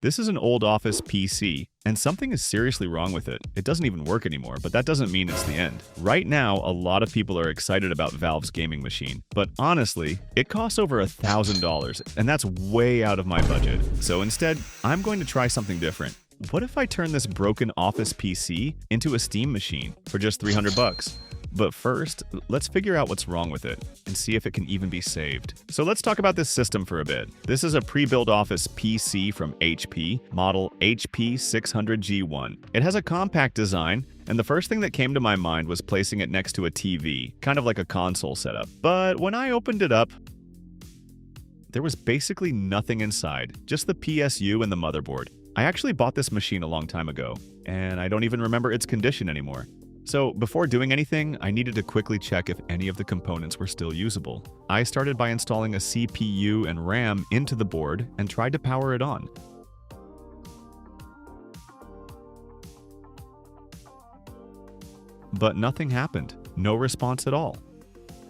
This is an old office PC, and something is seriously wrong with it. It doesn't even work anymore, but that doesn't mean it's the end. Right now, a lot of people are excited about Valve's gaming machine, but honestly, it costs over $1,000, and that's way out of my budget. So instead, I'm going to try something different. What if I turn this broken office PC into a Steam machine for just 300 bucks? But first, let's figure out what's wrong with it and see if it can even be saved. So let's talk about this system for a bit. This is a pre-built office PC from HP, model HP600G1. It has a compact design, and the first thing that came to my mind was placing it next to a TV, kind of like a console setup. But when I opened it up, there was basically nothing inside, just the PSU and the motherboard. I actually bought this machine a long time ago, and I don't even remember its condition anymore. So before doing anything, I needed to quickly check if any of the components were still usable. I started by installing a CPU and RAM into the board and tried to power it on. But nothing happened, no response at all.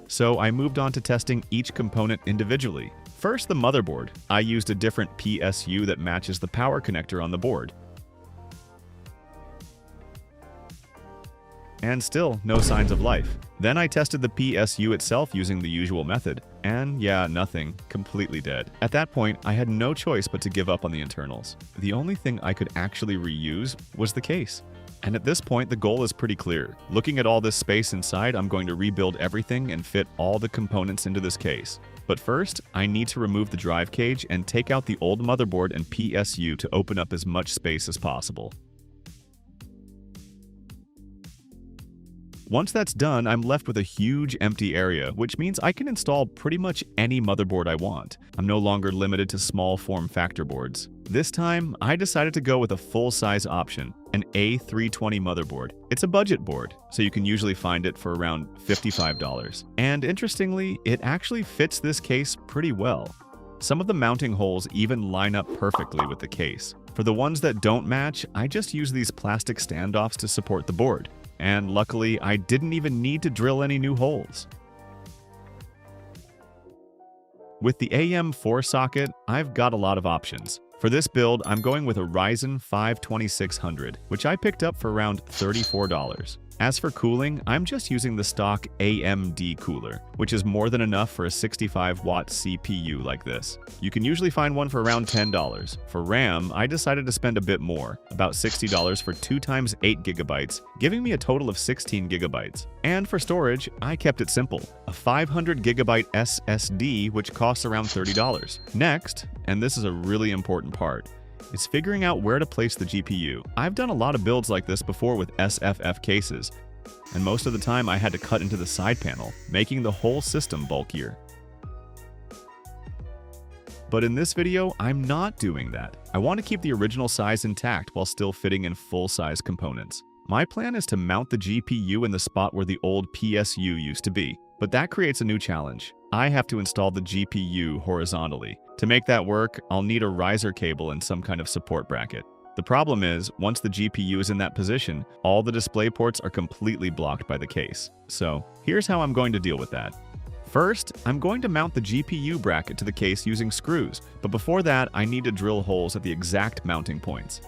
So I moved on to testing each component individually. First, the motherboard. I used a different PSU that matches the power connector on the board. And still, no signs of life. Then I tested the PSU itself using the usual method, and yeah, nothing. Completely dead. At that point, I had no choice but to give up on the internals. The only thing I could actually reuse was the case. And at this point, the goal is pretty clear. Looking at all this space inside, I'm going to rebuild everything and fit all the components into this case. But first, I need to remove the drive cage and take out the old motherboard and PSU to open up as much space as possible. Once that's done, I'm left with a huge empty area, which means I can install pretty much any motherboard I want. I'm no longer limited to small form factor boards. This time, I decided to go with a full-size option, an A320 motherboard. It's a budget board, so you can usually find it for around $55. And interestingly, it actually fits this case pretty well. Some of the mounting holes even line up perfectly with the case. For the ones that don't match, I just use these plastic standoffs to support the board. And luckily, I didn't even need to drill any new holes. With the AM4 socket, I've got a lot of options. For this build, I'm going with a Ryzen 5 2600, which I picked up for around $34. As for cooling, I'm just using the stock AMD cooler, which is more than enough for a 65-watt CPU like this. You can usually find one for around $10. For RAM, I decided to spend a bit more, about $60 for 2x 8GB, giving me a total of 16GB. And for storage, I kept it simple, a 500GB SSD, which costs around $30. Next, and this is a really important part, is figuring out where to place the GPU. I've done a lot of builds like this before with SFF cases, and most of the time I had to cut into the side panel, making the whole system bulkier. But in this video, I'm not doing that. I want to keep the original size intact while still fitting in full-size components. My plan is to mount the GPU in the spot where the old PSU used to be, but that creates a new challenge. I have to install the GPU horizontally. To make that work, I'll need a riser cable and some kind of support bracket. The problem is, once the GPU is in that position, all the display ports are completely blocked by the case. So, here's how I'm going to deal with that. First, I'm going to mount the GPU bracket to the case using screws, but before that, I need to drill holes at the exact mounting points.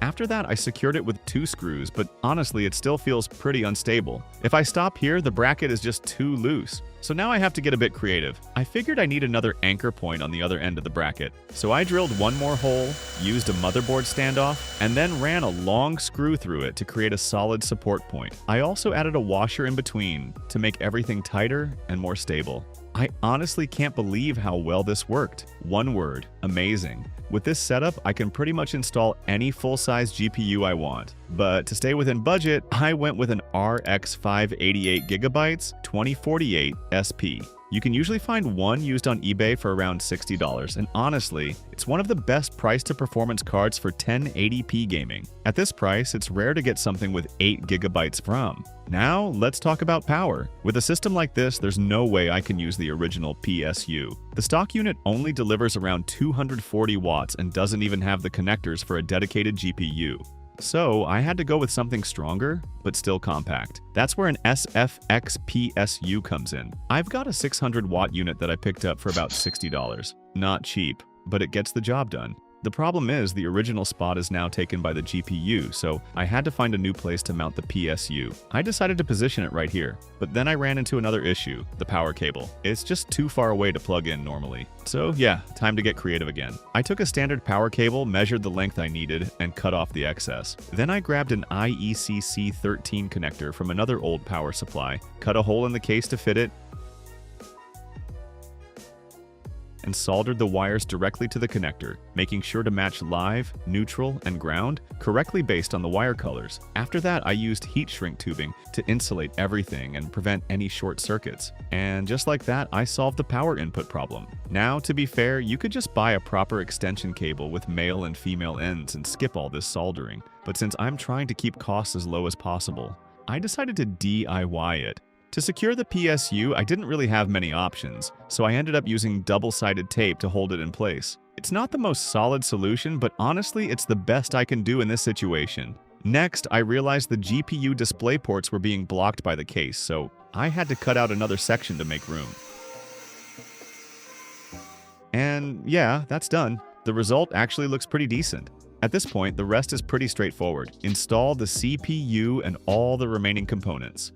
After that, I secured it with 2 screws, but honestly, it still feels pretty unstable. If I stop here, the bracket is just too loose. So now I have to get a bit creative. I figured I need another anchor point on the other end of the bracket. So I drilled one more hole, used a motherboard standoff, and then ran a long screw through it to create a solid support point. I also added a washer in between to make everything tighter and more stable. I honestly can't believe how well this worked. One word, amazing. With this setup, I can pretty much install any full-size GPU I want. But to stay within budget, I went with an RX 588GB 2048 SP. You can usually find one used on eBay for around $60, and honestly, it's one of the best price-to-performance cards for 1080p gaming. At this price, it's rare to get something with 8GB from. Now, let's talk about power. With a system like this, there's no way I can use the original PSU. The stock unit only delivers around 240 watts and doesn't even have the connectors for a dedicated GPU. So I had to go with something stronger, but still compact. That's where an SFX PSU comes in. I've got a 600 watt unit that I picked up for about $60. Not cheap, but it gets the job done. The problem is the original spot is now taken by the GPU, so I had to find a new place to mount the PSU. I decided to position it right here, but then I ran into another issue, the power cable. It's just too far away to plug in normally. So yeah, time to get creative again. I took a standard power cable, measured the length I needed, and cut off the excess. Then I grabbed an IECC13 connector from another old power supply, cut a hole in the case to fit it, and soldered the wires directly to the connector, making sure to match live, neutral, and ground correctly based on the wire colors. After that, I used heat shrink tubing to insulate everything and prevent any short circuits. And just like that, I solved the power input problem. Now, to be fair, you could just buy a proper extension cable with male and female ends and skip all this soldering. But since I'm trying to keep costs as low as possible, I decided to DIY it. To secure the PSU, I didn't really have many options, so I ended up using double-sided tape to hold it in place. It's not the most solid solution, but honestly, it's the best I can do in this situation. Next, I realized the GPU display ports were being blocked by the case, so I had to cut out another section to make room. And yeah, that's done. The result actually looks pretty decent. At this point, the rest is pretty straightforward. Install the CPU and all the remaining components.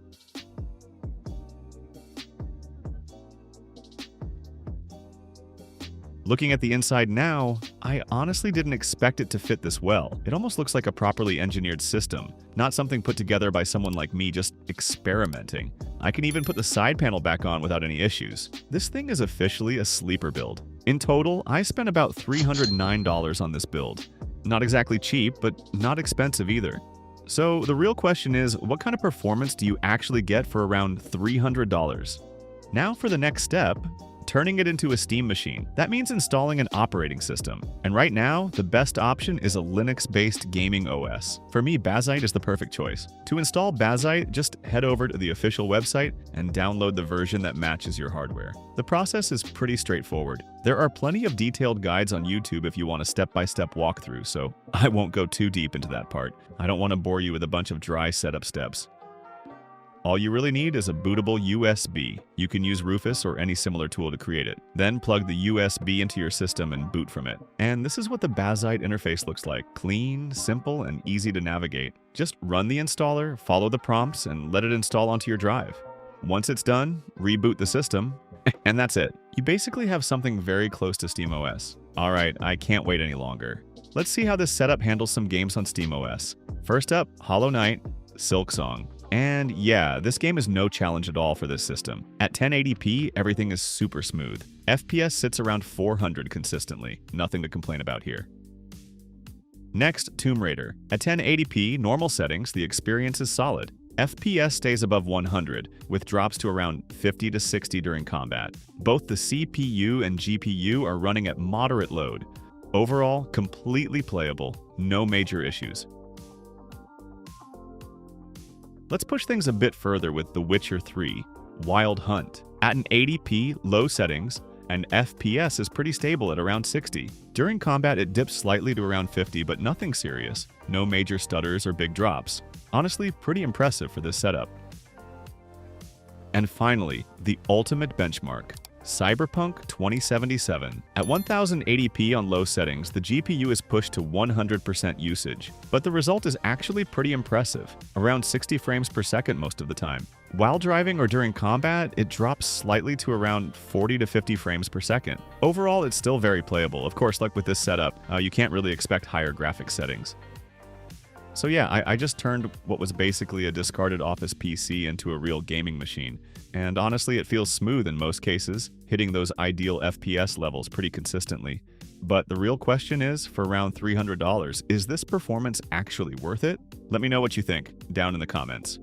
Looking at the inside now, I honestly didn't expect it to fit this well. It almost looks like a properly engineered system, not something put together by someone like me just experimenting. I can even put the side panel back on without any issues. This thing is officially a sleeper build. In total, I spent about $309 on this build. Not exactly cheap, but not expensive either. So the real question is, what kind of performance do you actually get for around $300? Now for the next step, turning it into a Steam machine. That means installing an operating system. And right now, the best option is a Linux-based gaming OS. For me, Bazzite is the perfect choice. To install Bazzite, just head over to the official website and download the version that matches your hardware. The process is pretty straightforward. There are plenty of detailed guides on YouTube if you want a step-by-step walkthrough, so I won't go too deep into that part. I don't want to bore you with a bunch of dry setup steps. All you really need is a bootable USB. You can use Rufus or any similar tool to create it. Then plug the USB into your system and boot from it. And this is what the Bazzite interface looks like. Clean, simple, and easy to navigate. Just run the installer, follow the prompts, and let it install onto your drive. Once it's done, reboot the system, and that's it. You basically have something very close to SteamOS. Alright, I can't wait any longer. Let's see how this setup handles some games on SteamOS. First up, Hollow Knight, Silksong. And yeah, this game is no challenge at all for this system. At 1080p, everything is super smooth. FPS sits around 400 consistently. Nothing to complain about here. Next, Tomb Raider. At 1080p, normal settings, the experience is solid. FPS stays above 100, with drops to around 50 to 60 during combat. Both the CPU and GPU are running at moderate load. Overall, completely playable, no major issues. Let's push things a bit further with The Witcher 3, Wild Hunt. At an 80p, low settings, and FPS is pretty stable at around 60. During combat, it dips slightly to around 50, but nothing serious. No major stutters or big drops. Honestly, pretty impressive for this setup. And finally, the ultimate benchmark, Cyberpunk 2077. At 1080p on low settings, the GPU is pushed to 100% usage, but the result is actually pretty impressive, around 60 frames per second most of the time. While driving or during combat, it drops slightly to around 40 to 50 frames per second. Overall, it's still very playable. Of course, like with this setup, you can't really expect higher graphics settings. So yeah, I just turned what was basically a discarded office PC into a real gaming machine. And honestly, it feels smooth in most cases, hitting those ideal FPS levels pretty consistently. But the real question is, for around $300, is this performance actually worth it? Let me know what you think down in the comments.